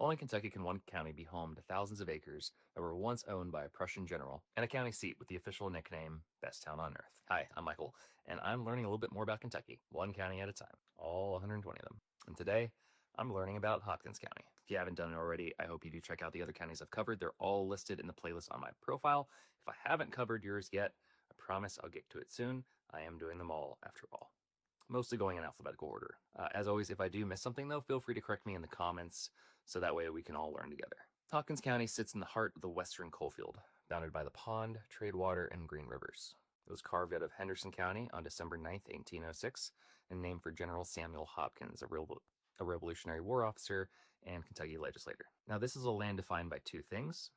Only in Kentucky can one county be home to thousands of acres that were once owned by a Prussian general, and a county seat with the official nickname Best Town on Earth. Hi, I'm Michael, and I'm learning a little bit more about Kentucky, one county at a time, all 120 of them. And today, I'm learning about Hopkins County. If you haven't done it already, I hope you do check out the other counties I've covered. They're all listed in the playlist on my profile. If I haven't covered yours yet, I promise I'll get to it soon. I am doing them all, after all. Mostly going in alphabetical order. As always, if I do miss something, though, feel free to correct me in the comments so that way we can all learn together. Hopkins County sits in the heart of the western coalfield, bounded by the pond, trade water, and Green Rivers. It was carved out of Henderson County on December 9th, 1806, and named for General Samuel Hopkins, a Revolutionary War officer and Kentucky legislator. Now, this is a land defined by two things: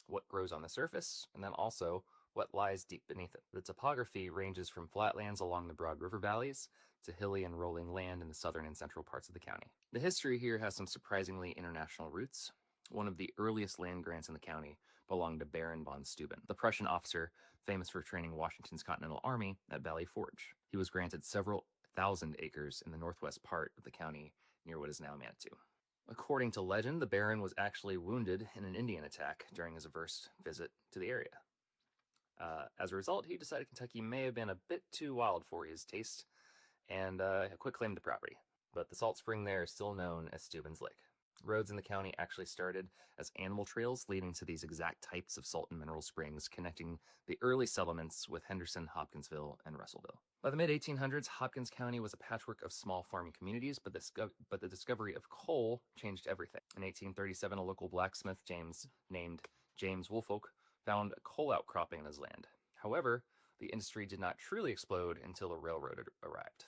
what grows on the surface, and then also what lies deep beneath it. The topography ranges from flatlands along the broad river valleys to hilly and rolling land in the southern and central parts of the county. The history here has some surprisingly international roots. One of the earliest land grants in the county belonged to Baron von Steuben, the Prussian officer famous for training Washington's Continental Army at Valley Forge. He was granted several thousand acres in the northwest part of the county near what is now Manitou. According to legend, the Baron was actually wounded in an Indian attack during his first visit to the area. As a result, he decided Kentucky may have been a bit too wild for his taste and quit claim the property. But the salt spring there is still known as Steuben's Lake. Roads in the county actually started as animal trails leading to these exact types of salt and mineral springs, connecting the early settlements with Henderson, Hopkinsville, and Russellville. By the mid-1800s, Hopkins County was a patchwork of small farming communities, but the discovery of coal changed everything. In 1837, a local blacksmith named James Woolfolk found a coal outcropping in his land. However, the industry did not truly explode until a railroad arrived.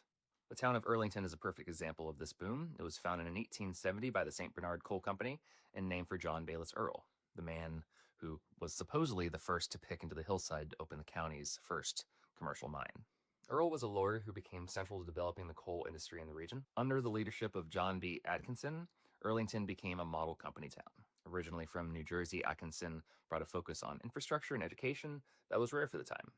The town of Earlington is a perfect example of this boom. It was founded in 1870 by the St. Bernard Coal Company and named for John Bayliss Earl, the man who was supposedly the first to pick into the hillside to open the county's first commercial mine. Earl was a lawyer who became central to developing the coal industry in the region. Under the leadership of John B. Atkinson, Earlington became a model company town. Originally from New Jersey, Atkinson brought a focus on infrastructure and education that was rare for the time.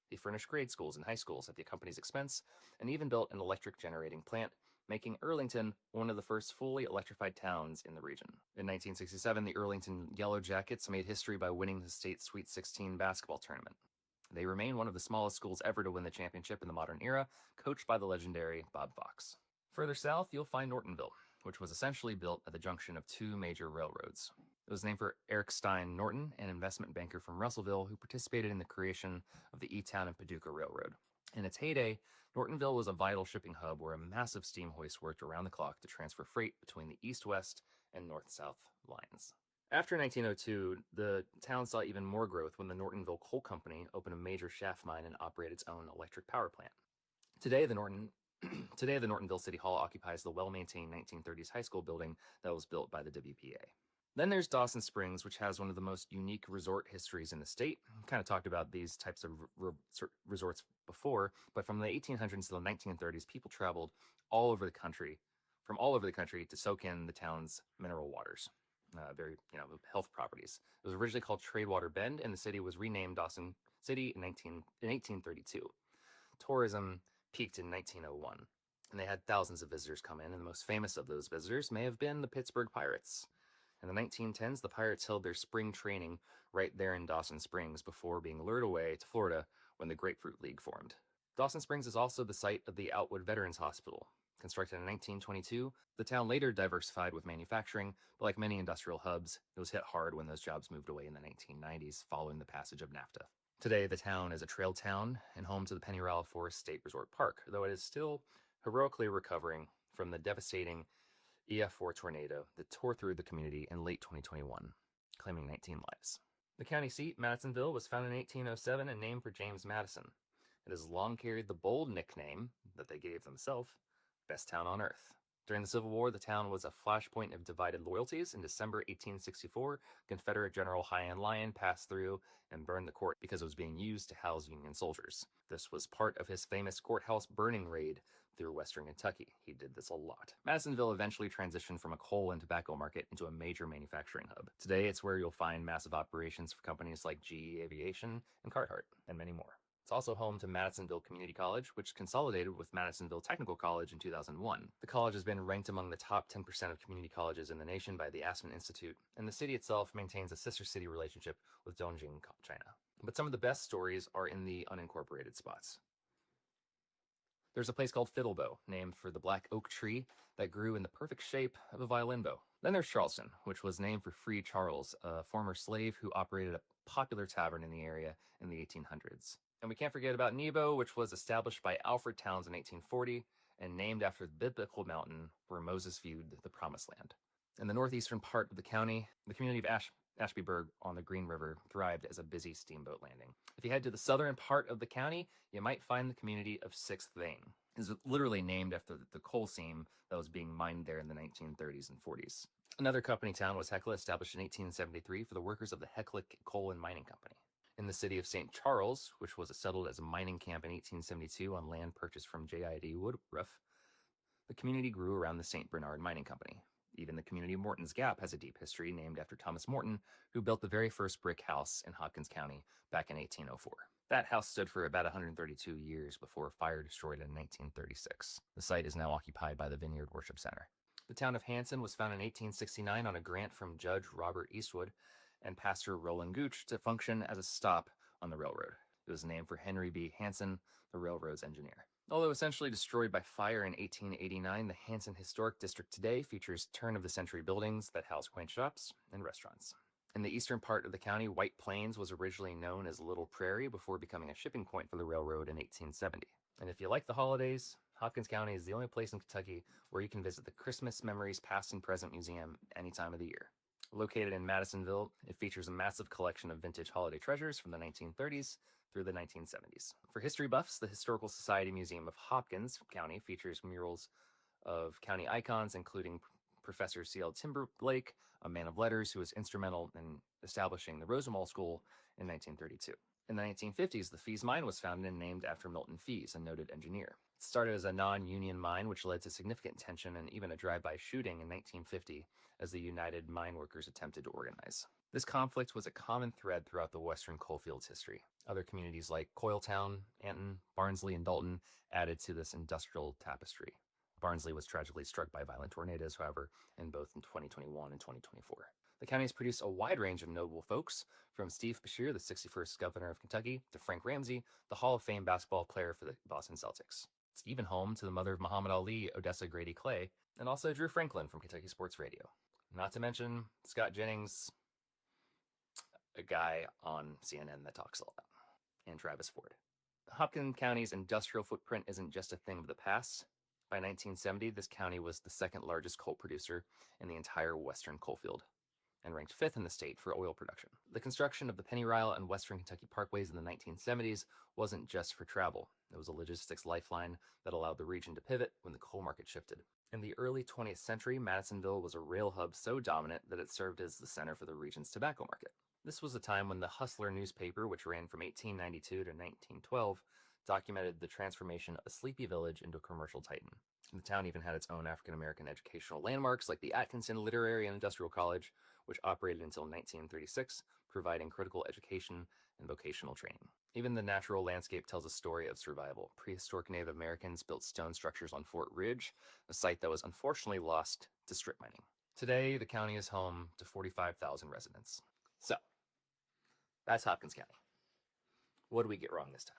He furnished grade schools and high schools at the company's expense, and even built an electric generating plant, making Earlington one of the first fully electrified towns in the region. In 1967, the Earlington Yellow Jackets made history by winning the state Sweet 16 basketball tournament. They remain one of the smallest schools ever to win the championship in the modern era, coached by the legendary Bob Fox. Further south, you'll find Nortonville, which was essentially built at the junction of two major railroads. It was named for Eric Stein Norton, an investment banker from Russellville who participated in the creation of the E-Town and Paducah Railroad. In its heyday, Nortonville was a vital shipping hub where a massive steam hoist worked around the clock to transfer freight between the east-west and north-south lines. After 1902, the town saw even more growth when the Nortonville Coal Company opened a major shaft mine and operated its own electric power plant. Today, the Nortonville City Hall occupies the well-maintained 1930s high school building that was built by the WPA. Then there's Dawson Springs, which has one of the most unique resort histories in the state. Kind of talked about these types of resorts before, but from the 1800s to the 1930s, people traveled from all over the country to soak in the town's mineral waters. Health properties. It was originally called Tradewater Bend, and the city was renamed Dawson City in 1832. Tourism peaked in 1901, and they had thousands of visitors come in, and the most famous of those visitors may have been the Pittsburgh Pirates. In the 1910s, the Pirates held their spring training right there in Dawson Springs before being lured away to Florida when the Grapefruit League formed. Dawson Springs is also the site of the Outwood Veterans Hospital. Constructed in 1922, the town later diversified with manufacturing, but like many industrial hubs, it was hit hard when those jobs moved away in the 1990s following the passage of NAFTA. Today, the town is a trail town and home to the Pennyral Forest State Resort Park, though it is still heroically recovering from the devastating EF4 tornado that tore through the community in late 2021, claiming 19 lives. The county seat, Madisonville, was founded in 1807 and named for James Madison. It has long carried the bold nickname that they gave themselves, Best Town on Earth. During the Civil War, the town was a flashpoint of divided loyalties. In December 1864, Confederate General High-End Lyon passed through and burned the court because it was being used to house Union soldiers. This was part of his famous courthouse burning raid through western Kentucky. He did this a lot. Madisonville eventually transitioned from a coal and tobacco market into a major manufacturing hub. Today, it's where you'll find massive operations for companies like GE Aviation and Carhartt, and many more. It's also home to Madisonville Community College, which consolidated with Madisonville Technical College in 2001. The college has been ranked among the top 10% of community colleges in the nation by the Aspen Institute, and the city itself maintains a sister city relationship with Dongjing, China. But some of the best stories are in the unincorporated spots. There's a place called Fiddlebow, named for the black oak tree that grew in the perfect shape of a violin bow. Then there's Charleston, which was named for Free Charles, a former slave who operated a popular tavern in the area in the 1800s. And we can't forget about Nebo, which was established by Alfred Towns in 1840 and named after the biblical mountain where Moses viewed the Promised Land. In the northeastern part of the county, the community of Ashbyburg on the Green River thrived as a busy steamboat landing. If you head to the southern part of the county, you might find the community of Sixth Vein. It's literally named after the coal seam that was being mined there in the 1930s and 40s. Another company town was Hecla, established in 1873 for the workers of the Hecla Coal and Mining Company. In the city of St. Charles, which was settled as a mining camp in 1872 on land purchased from J.I.D. Woodruff, the community grew around the St. Bernard Mining Company. Even the community of Morton's Gap has a deep history, named after Thomas Morton, who built the very first brick house in Hopkins County back in 1804. That house stood for about 132 years before fire destroyed it in 1936. The site is now occupied by the Vineyard Worship Center. The town of Hanson was founded in 1869 on a grant from Judge Robert Eastwood and Pastor Roland Gooch to function as a stop on the railroad. It was named for Henry B. Hanson, the railroad's engineer. Although essentially destroyed by fire in 1889, the Hanson Historic District today features turn-of-the-century buildings that house quaint shops and restaurants. In the eastern part of the county, White Plains was originally known as Little Prairie before becoming a shipping point for the railroad in 1870. And if you like the holidays, Hopkins County is the only place in Kentucky where you can visit the Christmas Memories Past and Present Museum any time of the year. Located in Madisonville, it features a massive collection of vintage holiday treasures from the 1930s through the 1970s. For history buffs, the Historical Society Museum of Hopkins County features murals of county icons, including Professor C.L. Timberlake, a man of letters who was instrumental in establishing the Rosenwald School in 1932. In the 1950s, the Fees Mine was founded and named after Milton Fees, a noted engineer. It started as a non-union mine, which led to significant tension and even a drive-by shooting in 1950 as the United Mine Workers attempted to organize. This conflict was a common thread throughout the Western coalfields history. Other communities like Coyltown, Anton, Barnsley, and Dalton added to this industrial tapestry. Barnsley was tragically struck by violent tornadoes, however, in both 2021 and 2024. The county has produced a wide range of notable folks, from Steve Beshear, the 61st governor of Kentucky, to Frank Ramsey, the Hall of Fame basketball player for the Boston Celtics. It's even home to the mother of Muhammad Ali, Odessa Grady Clay, and also Drew Franklin from Kentucky Sports Radio. Not to mention Scott Jennings, a guy on CNN that talks a lot, and Travis Ford. Hopkins County's industrial footprint isn't just a thing of the past. By 1970, this county was the second largest coal producer in the entire western coalfield, and ranked fifth in the state for oil production. The construction of the Pennyrile and Western Kentucky Parkways in the 1970s wasn't just for travel. It was a logistics lifeline that allowed the region to pivot when the coal market shifted. In the early 20th century, Madisonville was a rail hub so dominant that it served as the center for the region's tobacco market. This was a time when the Hustler newspaper, which ran from 1892 to 1912, documented the transformation of a sleepy village into a commercial titan. The town even had its own African-American educational landmarks like the Atkinson Literary and Industrial College, which operated until 1936, providing critical education and vocational training. Even the natural landscape tells a story of survival. Prehistoric Native Americans built stone structures on Fort Ridge, a site that was unfortunately lost to strip mining. Today, the county is home to 45,000 residents. So, that's Hopkins County. What did we get wrong this time?